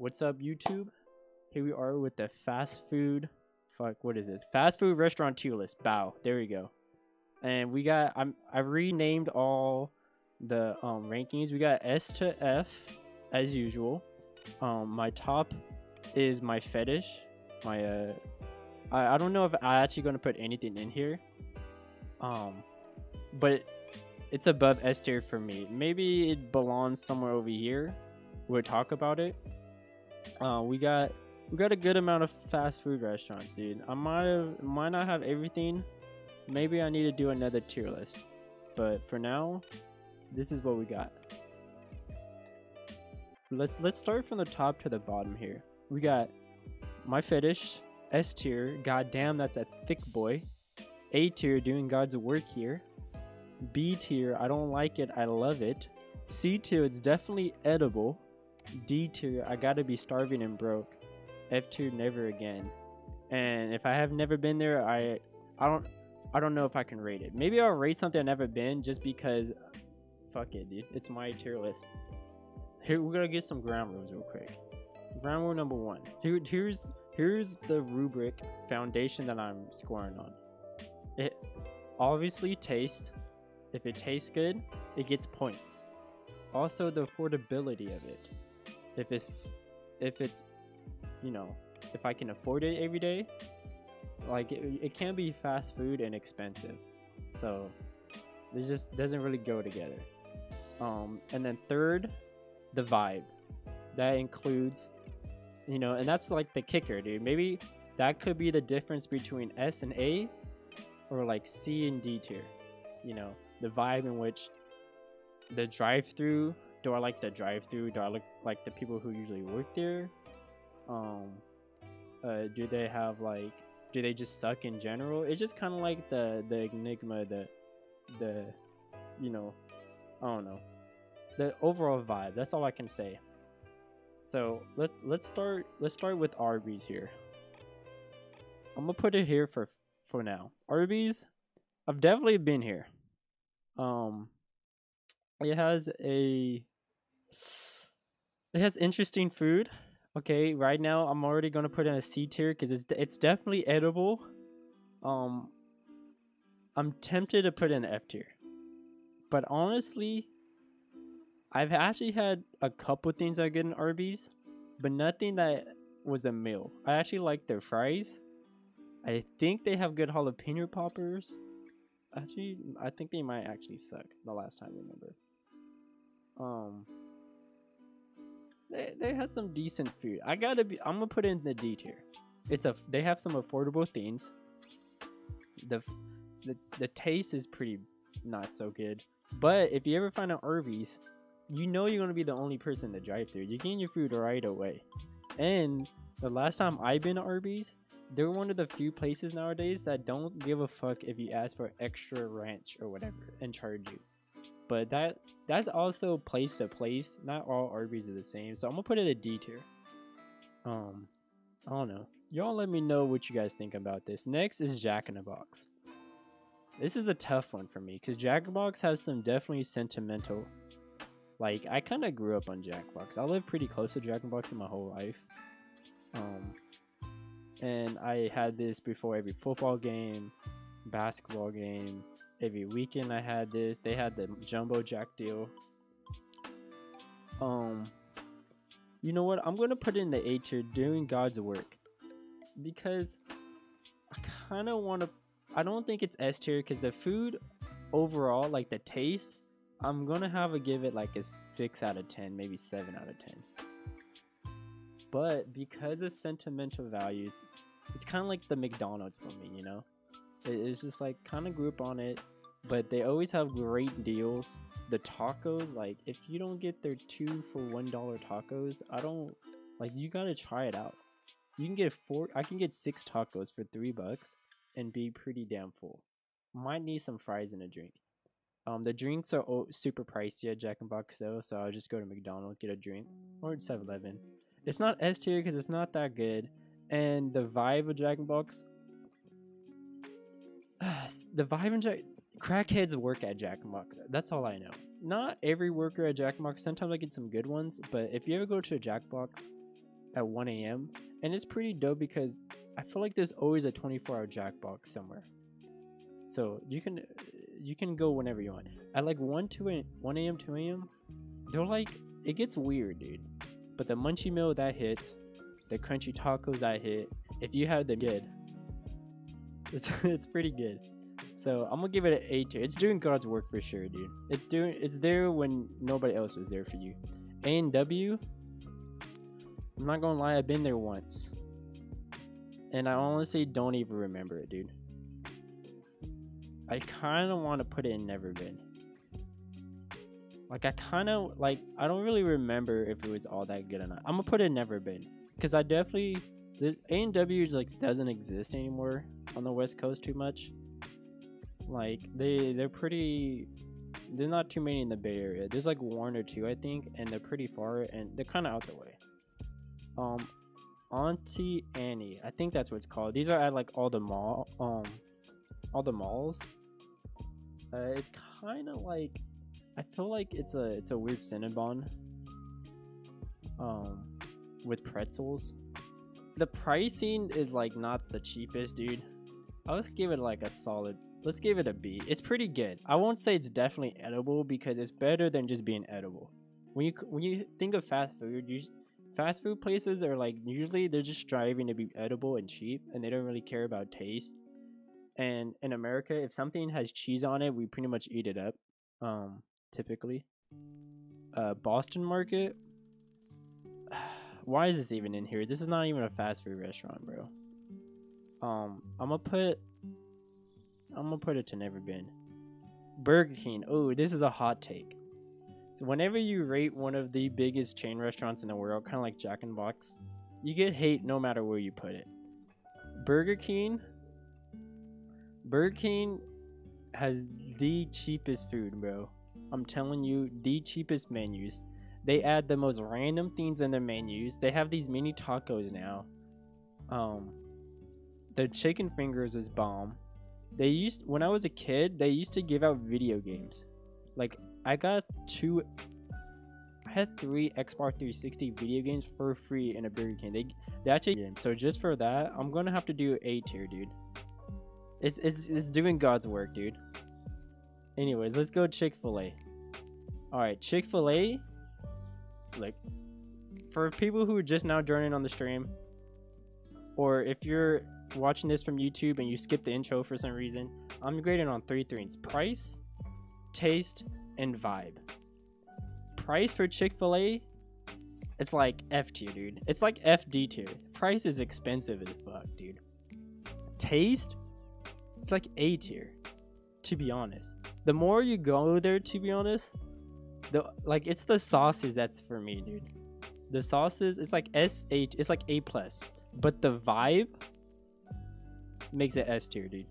What's up, YouTube? Here we are with the fast food. Fuck, what is this? Fast food restaurant tier list. Bow. There we go. And we got. I renamed all the rankings. We got S to F as usual. My top is my fetish. My I don't know if I'm actually gonna put anything in here. But it's above S tier for me. Maybe it belongs somewhere over here. We'll talk about it. We got a good amount of fast food restaurants, dude. I might not have everything. Maybe I need to do another tier list. But for now, this is what we got. Let's start from the top to the bottom here. We got my fetish, S tier. God damn, that's a thick boy. A tier, doing God's work here. B tier, I don't like it, I love it. C tier, it's definitely edible. D tier, I gotta be starving and broke. F tier, never again. And if I have never been there, I don't know if I can rate it. Maybe I'll rate something I've never been just because fuck it, dude. It's my tier list. Here, we're gonna get some ground rules real quick. Ground rule number 1. Here's the rubric foundation that I'm scoring on. It obviously tastes. If it tastes good, it gets points. Also, the affordability of it. If it's, you know, if I can afford it every day, like it can be fast food and expensive. So it just doesn't really go together. And then third, the vibe. That includes, you know, and that's like the kicker, dude. Maybe that could be the difference between S and A, or like C and D tier. You know, the vibe in which the drive-through. Do I like the drive-through? Do I like the people who usually work there? Do they have like? Do they just suck in general? It's just kind of like the enigma, the you know, I don't know, the overall vibe. That's all I can say. So let's start with Arby's here. I'm gonna put it here for now. Arby's, I've definitely been here. It has interesting food. Okay, right now I'm already gonna put in a C tier because it's definitely edible. I'm tempted to put in F tier, but honestly, I've actually had a couple things I get in Arby's, but nothing that was a meal. I actually like their fries. I think they have good jalapeno poppers. Actually, I think they might actually suck. The last time I remember. They had some decent food. I'm gonna put it in the D tier. They have some affordable things. The taste is pretty not so good. But if you ever find an Arby's, you know you're gonna be the only person to drive through. You're getting your food right away. And the last time I've been to Arby's, they're one of the few places nowadays that don't give a fuck if you ask for extra ranch or whatever and charge you. But that's also place to place. Not all Arby's are the same. So I'm gonna put it a D tier. I don't know. Y'all let me know what you guys think about this. Next is Jack in the Box. This is a tough one for me because Jack in the Box has some definitely sentimental. Like, I kind of grew up on Jack in the Box. I lived pretty close to Jack in the Box in my whole life. And I had this before every football game, basketball game. Every weekend I had this. They had the Jumbo Jack deal. You know what? I'm going to put it in the A tier, doing God's work. Because I kind of want to... I don't think it's S tier because the food overall, like the taste, I'm going to give it like a 6 out of 10, maybe 7 out of 10. But because of sentimental values, it's kind of like the McDonald's for me, you know? It's just like kind of grew up on it, but they always have great deals. The tacos, like if you don't get their 2 for $1 tacos, you gotta try it out. You can get I can get 6 tacos for $3 and be pretty damn full. Might need some fries and a drink. The drinks are super pricey at Jack in the Box though, so I'll just go to McDonald's, get a drink, or 7-Eleven. It's not S tier because it's not that good, and the vibe of Jack in the Box. The vibe in crackheads work at Jack in the Box. That's all I know. Not every worker at Jack in the Box. Sometimes I get some good ones, but if you ever go to a Jack Box, at 1 a.m. and it's pretty dope because I feel like there's always a 24-hour Jackbox somewhere. So you can go whenever you want. At like 1 a.m., 2 a.m., they're like, it gets weird, dude. But the munchie meal that hits, the crunchy tacos that hit, if you have them good, it's pretty good. So I'm gonna give it an A tier. It's doing God's work for sure, dude. It's there when nobody else was there for you. A&W, I'm not gonna lie, I've been there once, and I honestly don't even remember it, dude. I kind of want to put it in never been. Like I don't really remember if it was all that good or not. I'm gonna put it never been because I definitely, this A&W like doesn't exist anymore on the West Coast too much. Like there's not too many in the Bay Area. There's like 1 or 2 I think, and they're pretty far and they're kind of out the way. Auntie Annie, I think that's what it's called. These are at like all the malls. It's kind of like, I feel like it's a weird Cinnabon with pretzels. The pricing is like not the cheapest, dude. Let's give it like a solid, let's give it a B. It's pretty good. I won't say it's definitely edible because it's better than just being edible. When you think of fast food, fast food places are like, usually they're just striving to be edible and cheap, and they don't really care about taste. And in America, if something has cheese on it, we pretty much eat it up. Typically. Boston Market. Why is this even in here? This is not even a fast food restaurant, bro. I'm gonna put it to never been. Burger King. Oh, this is a hot take. So whenever you rate one of the biggest chain restaurants in the world, kind of like Jack in the Box, you get hate no matter where you put it. Burger King has the cheapest food, bro. I'm telling you, the cheapest menus. They add the most random things in their menus. They have these mini tacos now. The chicken fingers is bomb. When I was a kid, they used to give out video games. Like I had 3 Xbox 360 video games for free in a Burger King. They actually, so just for that, I'm gonna have to do A tier, dude. It's doing God's work, dude. Anyways, let's go Chick-Fil-A. Alright, Chick-Fil-A, like, for people who are just now joining on the stream, or if you're watching this from YouTube and you skip the intro for some reason, I'm grading on 3 things: price, taste, and vibe. Price for Chick-Fil-A, it's like F tier, dude. It's like FD tier. Price is expensive as fuck, dude. Taste, it's like A tier, to be honest. The more you go there, to be honest, it's the sauces that's for me, dude. The sauces, it's like SH, it's like A+. But the vibe makes it S tier, dude.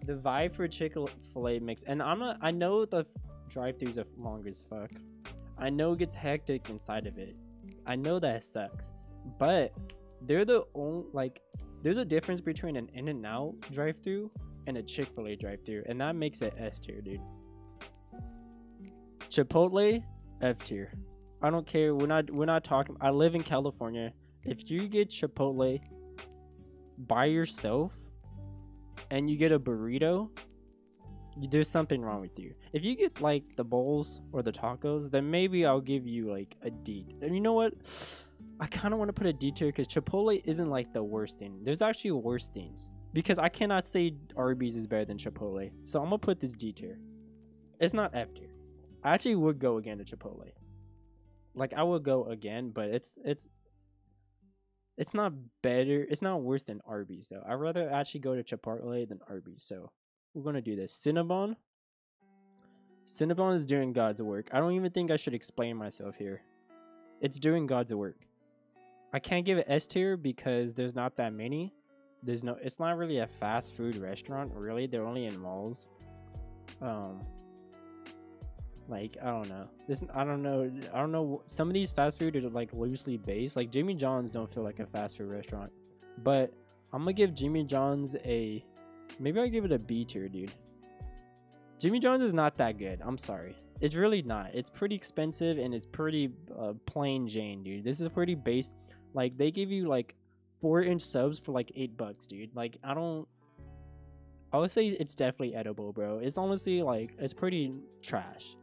The vibe for Chick-fil-A makes, and I know the drive-thrus are long as fuck. I know it gets hectic inside of it. I know that sucks. But they're the only, like, there's a difference between an In-N-Out drive-thru and a Chick-fil-A drive-thru, and that makes it S tier, dude. Chipotle, F tier. I don't care. We're not talking. I live in California. If you get Chipotle by yourself and you get a burrito, there's something wrong with you. If you get like the bowls or the tacos, then maybe I'll give you like a D. And you know what? I kind of want to put a D tier because Chipotle isn't like the worst thing. There's actually worse things. Because I cannot say Arby's is better than Chipotle. So I'm going to put this D tier. It's not F tier. I actually would go again to Chipotle. Like, I would go again, but it's not better. It's not worse than Arby's, though. I'd rather actually go to Chipotle than Arby's. So we're going to do this. Cinnabon. Cinnabon is doing God's work. I don't even think I should explain myself here. It's doing God's work. I can't give it S tier because there's not that many. It's not really a fast food restaurant, really. They're only in malls. Like, I don't know. I don't know. Some of these fast food are like loosely based. Like Jimmy John's don't feel like a fast food restaurant. But I'm gonna give Jimmy John's maybe I'll give it a B tier, dude. Jimmy John's is not that good. I'm sorry. It's really not. It's pretty expensive and it's pretty plain Jane, dude. This is pretty based. Like they give you like 4-inch subs for like $8, dude. Like I would say it's definitely edible, bro. It's honestly like it's pretty trash.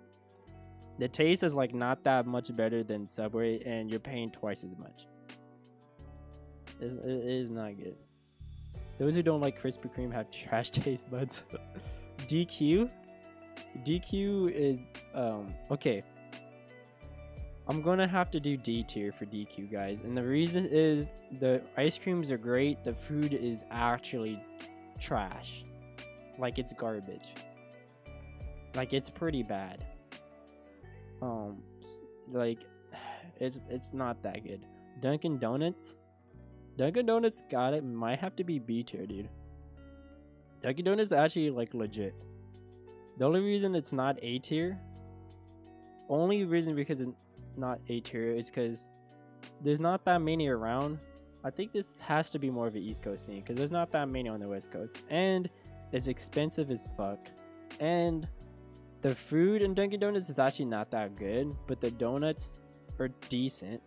The taste is like not that much better than Subway, and you're paying twice as much. It is not good. Those who don't like Krispy Kreme have trash taste buds. DQ is okay. I'm gonna have to do D tier for DQ, guys, and the reason is the ice creams are great. The food is actually trash. Like it's garbage. Like it's pretty bad. Like it's not that good. Dunkin Donuts got it. Might have to be B tier, dude. Dunkin Donuts is actually like legit. The only reason it's not A tier, only reason because it's not A tier is because there's not that many around. I think this has to be more of an East Coast thing because there's not that many on the West Coast, and it's expensive as fuck. And the food in Dunkin Donuts is actually not that good, but the donuts are decent,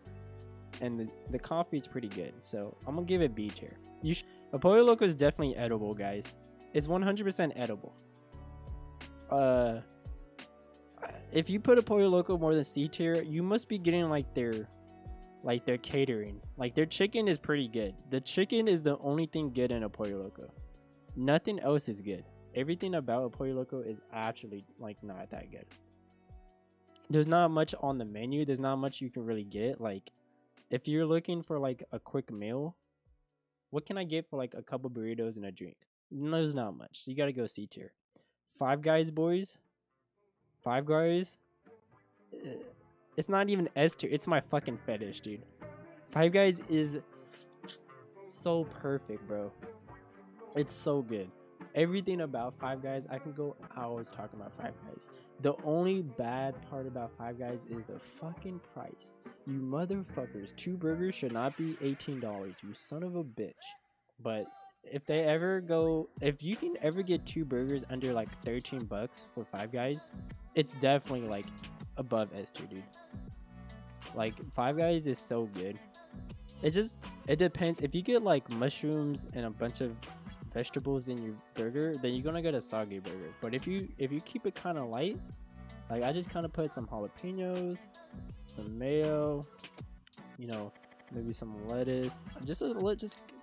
and the coffee is pretty good. So I'm gonna give it B tier. A Pollo Loco is definitely edible, guys. It's 100% edible. If you put a Pollo Loco more than C tier, you must be getting like their catering. Like their chicken is pretty good. The chicken is the only thing good in a Pollo Loco. Nothing else is good. Everything about a Pollo Loco is actually like not that good. There's not much on the menu. There's not much you can really get. Like if you're looking for like a quick meal, what can I get for like a couple burritos and a drink? No, there's not much. So you gotta go C tier. Five Guys, boys. Five Guys. It's not even S tier. It's my fucking fetish, dude. Five Guys is so perfect, bro. It's so good. Everything about Five Guys, I can go hours talking about Five Guys. The only bad part about Five Guys is the fucking price. You motherfuckers, 2 burgers should not be $18, you son of a bitch. But if you can ever get 2 burgers under like $13 for Five Guys, it's definitely like above S tier, dude. Like Five Guys is so good. It depends. If you get like mushrooms and a bunch of vegetables in your burger, then you're gonna get a soggy burger. But if you keep it kind of light, like I just kind of put some jalapenos, some mayo, you know, maybe some lettuce, just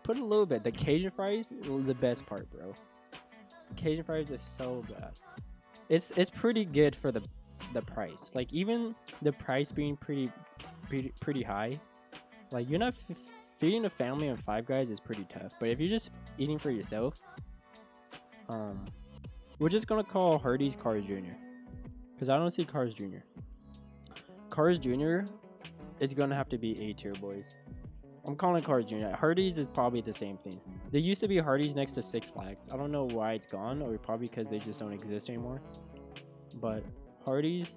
put a little bit. The Cajun fries, the best part, bro. Cajun fries is so good. It's pretty good for the price. Like even the price being pretty high, like you're not feeding a family on Five Guys is pretty tough. But if you're just eating for yourself, we're just gonna call Hardee's Carl's Jr. because I don't see Carl's Jr. Carl's Jr. is gonna have to be A tier, boys. I'm calling Carl's Jr. Hardee's is probably the same thing. There used to be Hardee's next to Six Flags. I don't know why it's gone, or probably because they just don't exist anymore. But Hardee's,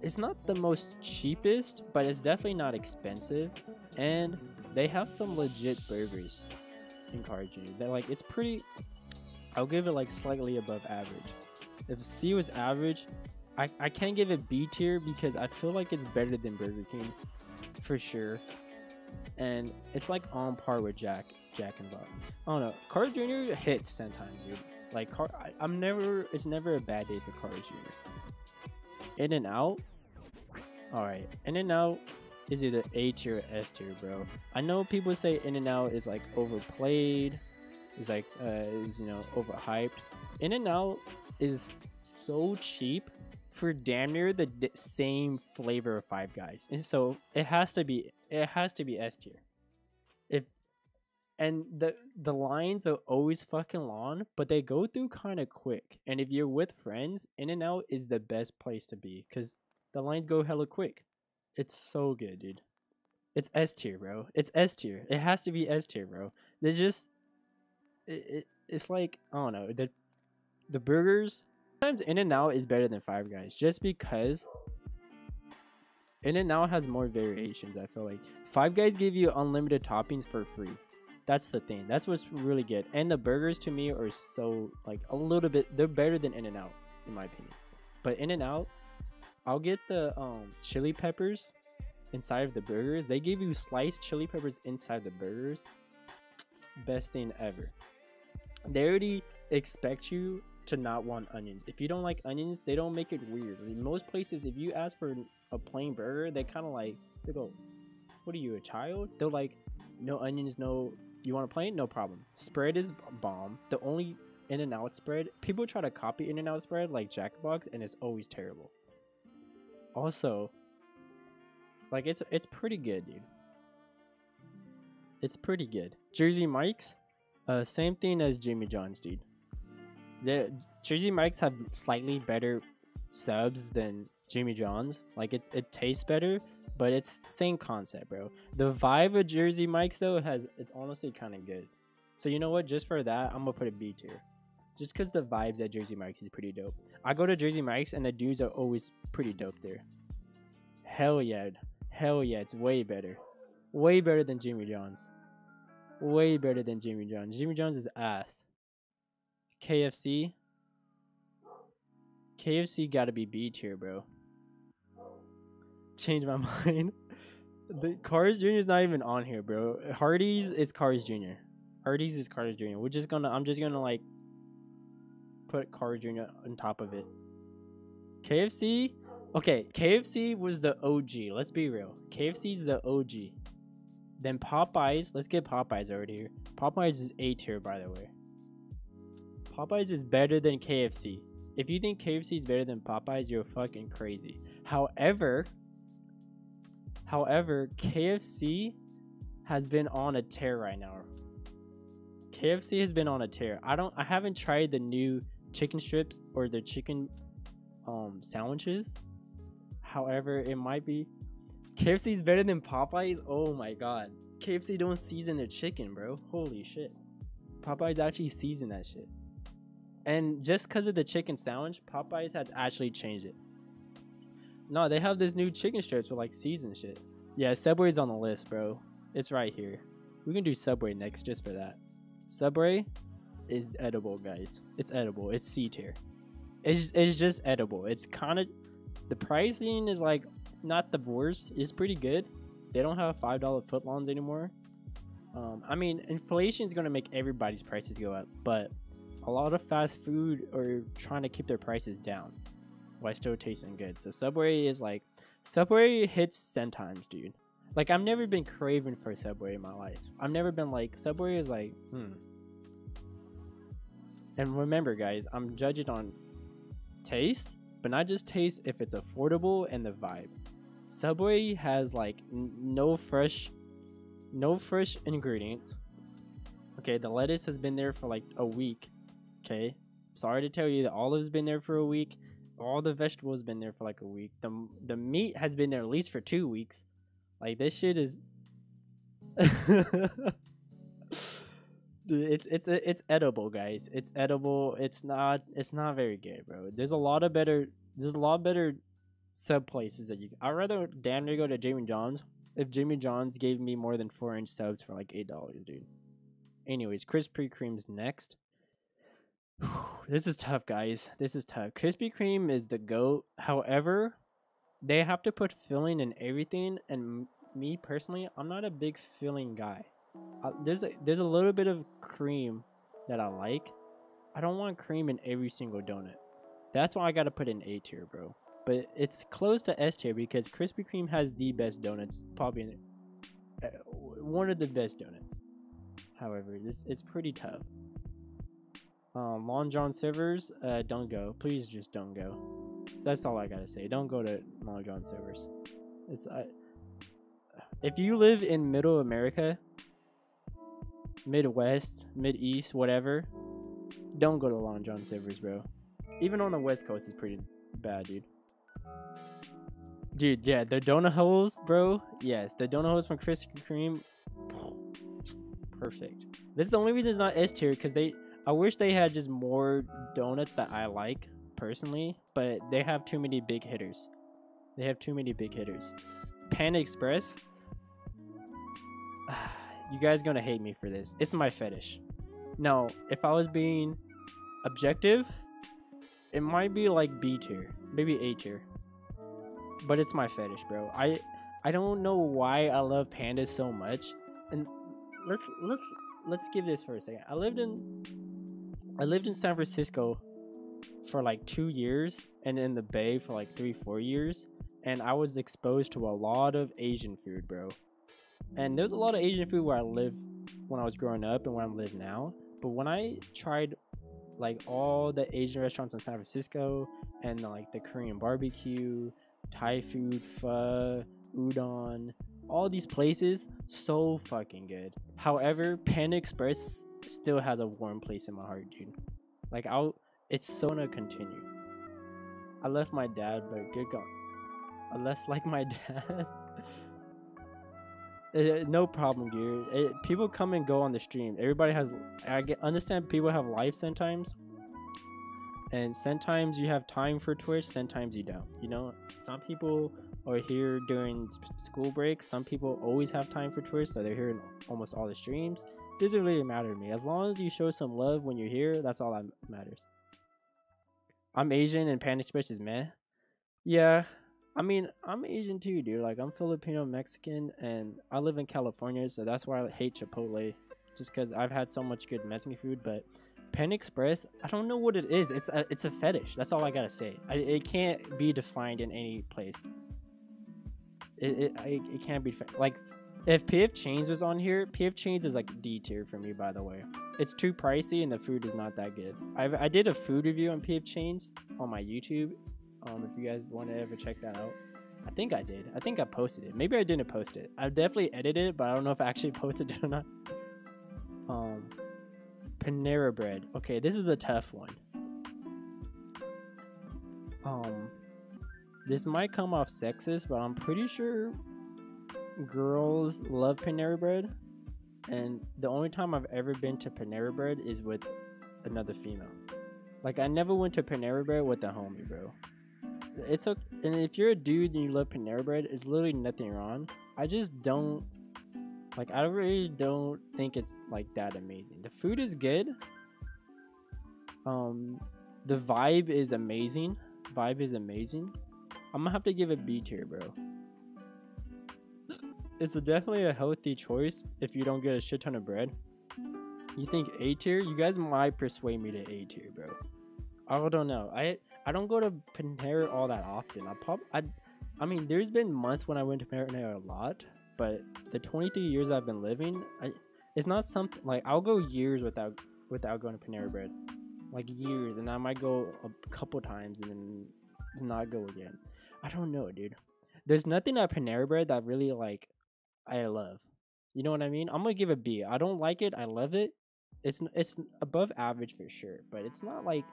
it's not the most cheapest, but it's definitely not expensive, and they have some legit burgers in Carl's Jr. They're like, it's pretty. I'll give it like slightly above average. If C was average, I can't give it B tier because I feel like it's better than Burger King for sure, and it's like on par with Jack in Box. I don't know. Carl's Jr. hits sometimes, dude. Like it's never a bad day for Carl's Jr. In-N-Out, all right. In-N-Out is either A tier or S tier, bro. I know people say In-N-Out is like overplayed, is like is overhyped. In-N-Out is so cheap for damn near the same flavor of Five Guys, and so it has to be S tier. And the lines are always fucking long, but they go through kind of quick. And if you're with friends, In-N-Out is the best place to be because the lines go hella quick. It's so good, dude. It's S tier, bro. It's S tier. It has to be S tier, bro. There's just it's like, I don't know, the burgers. Sometimes In-N-Out is better than Five Guys just because In-N-Out has more variations. I feel like Five Guys give you unlimited toppings for free. That's the thing. That's what's really good. And the burgers to me are so like a little bit. They're better than In-N-Out in my opinion. But In-N-Out, I'll get the chili peppers inside of the burgers. They give you sliced chili peppers inside the burgers. Best thing ever. They already expect you to not want onions. If you don't like onions, they don't make it weird. In most places, if you ask for a plain burger, they kind of like, they go, what are you, a child? They're like, no onions, no, you want a plain? No problem. Spread is bomb. The only In-N-Out spread, people try to copy In-N-Out spread like Jackbox, and it's always terrible. Also, like, it's pretty good, dude. It's pretty good. Jersey Mike's, same thing as Jimmy John's, dude. The Jersey Mike's have slightly better subs than Jimmy John's. Like, it tastes better, but it's the same concept, bro. The vibe of Jersey Mike's though it's honestly kind of good. So you know what? Just for that, I'm gonna put a B tier. Just because the vibes at Jersey Mike's is pretty dope. I go to Jersey Mike's and the dudes are always pretty dope there. Hell yeah, it's way better. Way better than Jimmy John's. Way better than Jimmy John's. Jimmy John's is ass. KFC gotta be B tier, bro. Change my mind. The Carl's Jr. is not even on here, bro. Hardee's is Carl's Jr. Hardee's is Carl's Jr. I'm just gonna like put Carl's Jr. on top of it. KFC, okay, KFC was the OG. Let's be real. KFC's the OG. Then Popeyes, let's get Popeyes over here. Popeyes is A tier, by the way. Popeyes is better than KFC. If you think KFC is better than Popeyes, you're fucking crazy. However, KFC has been on a tear right now. KFC has been on a tear. I haven't tried the new chicken strips or the chicken sandwiches. However, it might be KFC is better than Popeyes. Oh my god. KFC don't season their chicken, bro. Holy shit. Popeyes actually season that shit. And just because of the chicken sandwich, Popeyes had actually changed it. No, they have this new chicken strips with like seasoned shit. Yeah, Subway's on the list, bro. It's right here. We can do Subway next just for that. Subway is edible, guys. It's edible. It's C tier. It's just edible. It's kind of, the pricing is like not the worst. It's pretty good. They don't have $5 footlongs anymore. I mean, inflation is gonna make everybody's prices go up, but a lot of fast food are trying to keep their prices down while still tasting good. So Subway is like, Subway hits 10 times, dude. Like, I've never been craving for Subway in my life. I've never been like, Subway is like, And remember, guys, I'm judging on taste, but not just taste, if it's affordable and the vibe. Subway has like no fresh ingredients. Okay, the lettuce has been there for like a week. Okay, sorry to tell you, the olive's been there for a week. All the vegetables been there for like a week. The meat has been there at least for 2 weeks. Like, this shit is dude, it's edible, guys. It's edible. It's not very good, bro. There's a lot better sub places that I'd rather damn near go to Jimmy John's if Jimmy John's gave me more than 4-inch subs for like $8, dude. Anyways, Krispy Kreme's next. This is tough, guys. This is tough. Krispy Kreme is the GOAT. However, they have to put filling in everything, and me personally, I'm not a big filling guy. There's a little bit of cream that I like. I don't want cream in every single donut. That's why I gotta put in A tier, bro. But it's close to S tier because Krispy Kreme has the best donuts, probably one of the best donuts. However, it's pretty tough. Long John Silver's, don't go. Please just don't go. That's all I gotta say. Don't go to Long John Silver's. It's if you live in Middle America, Midwest, Mid-East, whatever, don't go to Long John Silver's, bro. Even on the West Coast is pretty bad, dude. Dude, yeah, the donut holes, bro. Yes, the donut holes from Krispy Kreme. Perfect. This is the only reason it's not S tier, because I wish they had just more donuts that I like personally, but they have too many big hitters. Panda Express. You guys gonna hate me for this. It's my fetish. No, if I was being objective, it might be like B tier, maybe A tier. But it's my fetish, bro. I I don't know why I love pandas so much. And let's let's give this for a second. I lived in San Francisco for like 2 years, and in the Bay for like 3-4 years, and I was exposed to a lot of Asian food, bro. And there's a lot of Asian food where I live when I was growing up and where I live now. But when I tried like all the Asian restaurants in San Francisco and like the Korean barbecue, Thai food, pho, udon, all these places, so fucking good. However, Panda Express still has a warm place in my heart, dude. Like it's so gonna continue. I left my dad, but good God, I left like my dad. No problem, dude. People come and go on the stream. Everybody has. Understand people have life sometimes, and sometimes you have time for Twitch. Sometimes you don't. You know, some people are here during school breaks. Some people always have time for Twitch, so they're here in almost all the streams. Doesn't really matter to me. As long as you show some love when you're here, that's all that matters. I'm Asian and Panda Express is meh. Yeah, I mean, I'm Asian too, dude. Like, I'm Filipino Mexican, and I live in California, so that's why I hate Chipotle. Just because I've had so much good Mexican food, but Panda Express, I don't know what it is. It's a fetish. That's all I gotta say. It can't be defined in any place. It can't be like, if PF Chains was on here, PF Chains is like D tier for me, by the way. It's too pricey and the food is not that good. I did a food review on PF Chains on my YouTube. If you guys want to ever check that out. I think I did. I think I posted it. Maybe I didn't post it. I definitely edited it, but I don't know if I actually posted it or not. Panera Bread. Okay, this is a tough one. This might come off sexist, but I'm pretty sure girls love Panera Bread. And the only time I've ever been to Panera Bread is with another female. Like, I never went to Panera Bread with a homie, bro. It's okay, and if you're a dude and you love Panera Bread, it's literally nothing wrong. I just don't like. I really don't think it's like that amazing. The food is good. The vibe is amazing. I'm gonna have to give it B tier, bro. It's definitely a healthy choice if you don't get a shit ton of bread. You think A tier? You guys might persuade me to A tier, bro. I don't know. I don't go to Panera all that often. I mean, there's been months when I went to Panera a lot, but the 23 years I've been living, it's not something like I'll go years without going to Panera Bread, like years, and I might go a couple times and then not go again. I don't know, dude. There's nothing at Panera Bread that really like I love. You know what I mean? I'm gonna give it B. I don't like it. I love it. It's above average for sure, but it's not like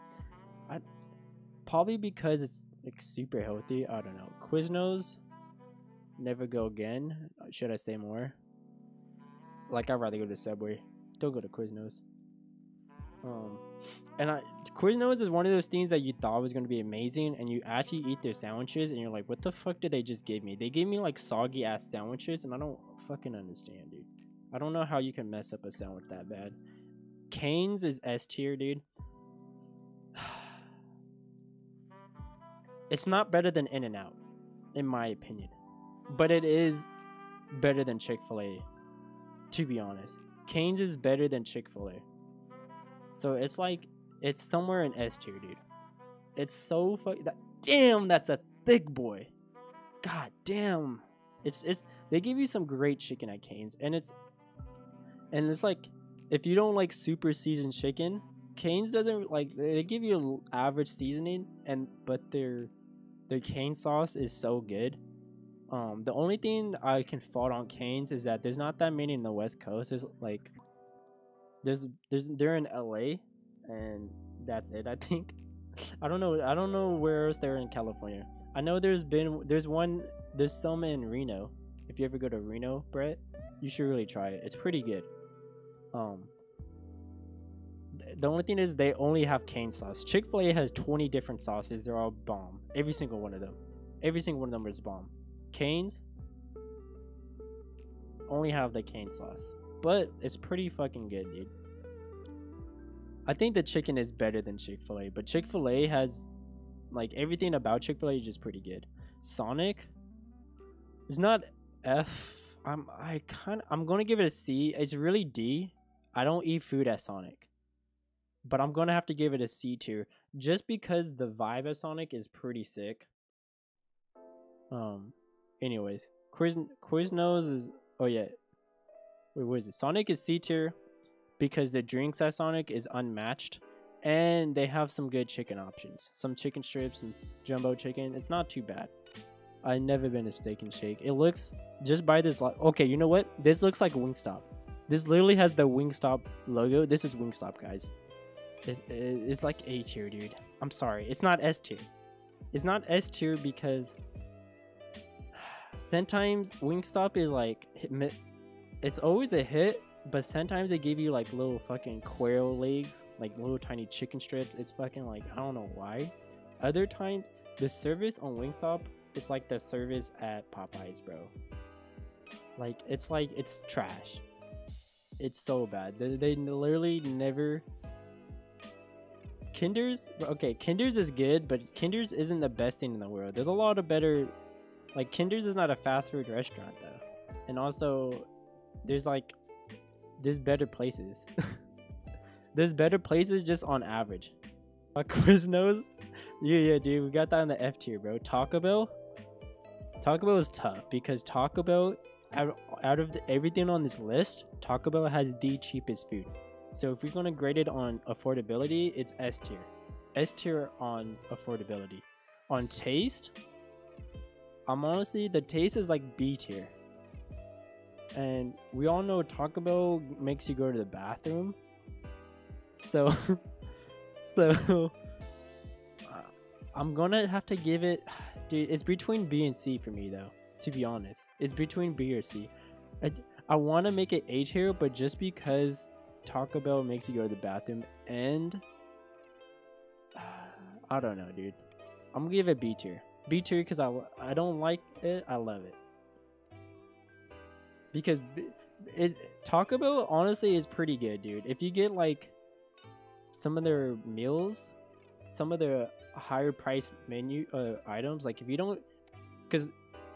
probably because it's like super healthy. I don't know. Quiznos, never go again. Should I say more? Like, I'd rather go to Subway. Don't go to Quiznos. Quiznos is one of those things that you thought was gonna be amazing, and you actually eat their sandwiches, and you're like, "What the fuck did they just give me?" They gave me like soggy ass sandwiches, and I don't fucking understand, dude. I don't know how you can mess up a sandwich that bad. Cane's is S tier, dude. It's not better than In-N-Out, in my opinion, but it is better than Chick-Fil-A, to be honest. Cane's is better than Chick-Fil-A. So it's like, it's somewhere in S tier, dude. It's so damn, that's a thick boy. God damn. They give you some great chicken at Cane's, and it's like, if you don't like super seasoned chicken, Cane's doesn't like, they give you average seasoning, but their cane sauce is so good. The only thing I can fault on Cane's is that there's not that many in the West Coast. There's like, they're in LA, and that's it, I think. I don't know where else they're in California. I know there's some in Reno. If you ever go to Reno, Brett, you should really try it. It's pretty good. The only thing is they only have cane sauce. Chick-fil-A has 20 different sauces. They're all bomb. Every single one of them is bomb. Cane's only have the cane sauce, but it's pretty fucking good, dude. I think the chicken is better than Chick-fil-A, but Chick-fil-A has, like, everything about Chick-fil-A is just pretty good. Sonic is not F. I'm gonna give it a C. It's really D. I don't eat food at Sonic, but I'm gonna have to give it a C tier just because the vibe at Sonic is pretty sick. Um, anyways, Quiznos is, oh yeah, wait, what is it? Sonic is C tier because the drinks at Sonic is unmatched, and they have some good chicken options, some chicken strips and jumbo chicken. It's not too bad. I've never been to Steak and Shake. It looks, just by this okay, you know what? This looks like Wingstop. This literally has the Wingstop logo. This is Wingstop, guys. It's like A tier, dude. I'm sorry. It's not S tier. It's not S tier because sometimes Wingstop is like, it's always a hit, but sometimes they give you like little fucking quail legs, like little tiny chicken strips. It's fucking like, I don't know why. Other times, the service on Wingstop, it's like the service at Popeyes, bro. Like, it's trash. It's so bad. They literally never. Kinder's, okay, Kinder's is good, but Kinder's isn't the best thing in the world. There's a lot of better, like, Kinder's is not a fast food restaurant, though. And also, there's better places. There's better places just on average. Quiznos, yeah, dude, we got that in the F tier, bro. Taco Bell is tough because Taco Bell, out of everything on this list, Taco Bell has the cheapest food. So if we're gonna grade it on affordability, it's S tier. S tier on affordability. On taste, the taste is like B tier. And we all know Taco Bell makes you go to the bathroom. So, I'm gonna have to give it, dude, it's between B and C for me though, to be honest. It's between B or C. I want to make it A tier, but just because Taco Bell makes you go to the bathroom, and I don't know, dude. I'm gonna give it B tier. B tier because I don't like it, I love it. Because Taco Bell honestly is pretty good, dude. If you get like some of their meals, some of their higher price menu items, like if you don't, because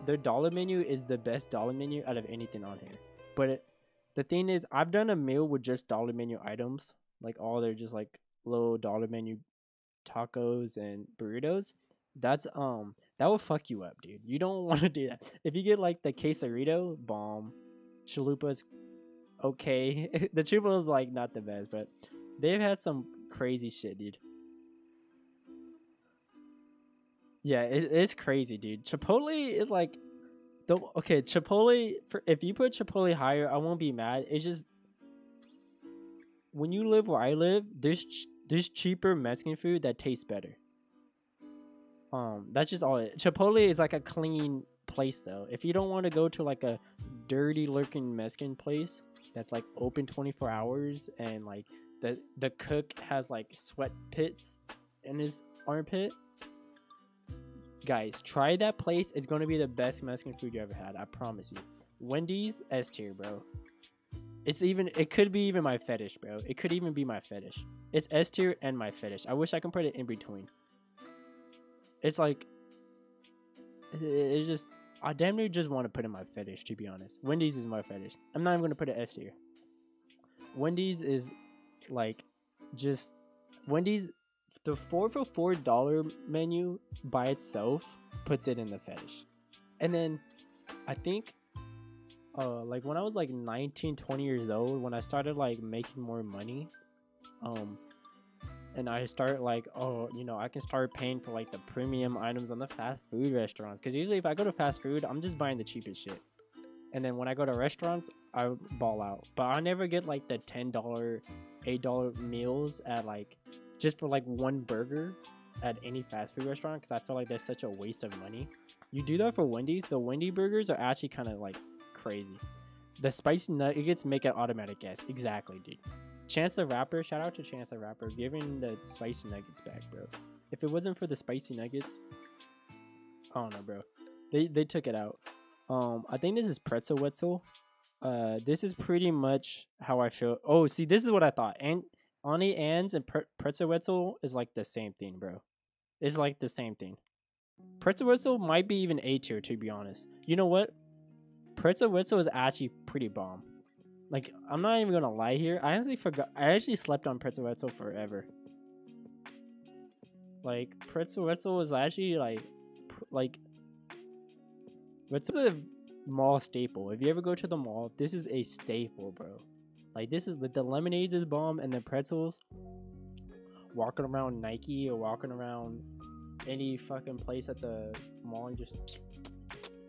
their dollar menu is the best dollar menu out of anything on here. But the thing is, I've done a meal with just dollar menu items, like all their just like low dollar menu tacos and burritos. That's that will fuck you up, dude. You don't want to do that. If you get like the quesarito, bomb. Chalupa's okay. The chalupa is like not the best, but they've had some crazy shit, dude. Yeah, it's crazy, dude. Chipotle is like Chipotle, if you put Chipotle higher, I won't be mad. It's just when you live where I live, there's cheaper Mexican food that tastes better. That's just all it. Chipotle is like a clean place though. If you don't want to go to like a dirty looking Mexican place that's like open 24 hours and like the cook has like sweat pits in his armpit, guys, try that place. It's going to be the best Mexican food you ever had, I promise you. Wendy's, S tier, bro. It could be even my fetish, bro. It could even be my fetish. It's S tier and my fetish. I wish I could put it in between. It's like, it's just, I damn near just want to put in my fetish, to be honest. Wendy's is my fetish. I'm not even going to put it S tier. Wendy's is like, just, Wendy's, the $4 for $4 menu by itself puts it in the fetish. And then, I think, like when I was like 19, 20 years old, when I started like making more money, and I started like, oh, you know, I can start paying for like the premium items on the fast food restaurants. Because usually if I go to fast food, I'm just buying the cheapest shit. And then when I go to restaurants, I ball out. But I never get like the $10, $8 meals at like, just for like one burger at any fast food restaurant. Because I feel like that's such a waste of money. You do that for Wendy's. The Wendy burgers are actually kind of like crazy. The spicy nuggets make an automatic guess. Exactly, dude. Chance the Rapper, shout out to Chance the Rapper, giving the spicy nuggets back, bro. If it wasn't for the spicy nuggets, I don't know, bro. They took it out. I think this is Pretzel Wetzel. This is pretty much how I feel. Oh, see, this is what I thought. And Auntie Anne's and Pretzel Wetzel is like the same thing, bro. It's like the same thing. Pretzel Wetzel might be even A tier, to be honest. You know what? Pretzel Witzel is actually pretty bomb. Like, I'm not even gonna lie here. I honestly forgot. I actually slept on Pretzel Witzel forever. Like, Pretzel Witzel was actually like Witzel is a mall staple. If you ever go to the mall, this is a staple, bro. Like, this is the lemonades is bomb, and the pretzels. Walking around Nike or walking around any fucking place at the mall and just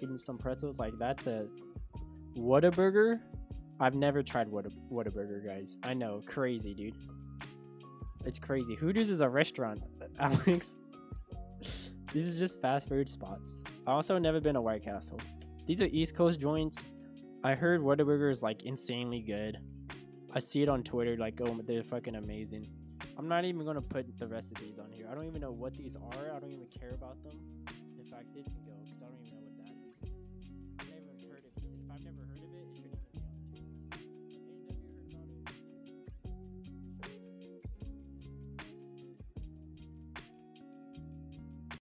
eating some pretzels, like that's a Whataburger. I've never tried Whataburger, guys. I know, crazy, dude. It's crazy. Hooters is a restaurant, Alex. These are just fast food spots. I also never been to White Castle. These are East Coast joints. I heard Whataburger is like insanely good. I see it on Twitter, like, oh, they're fucking amazing. I'm not even gonna put the rest of these on here. I don't even know what these are. I don't even care about them. In fact, this can go.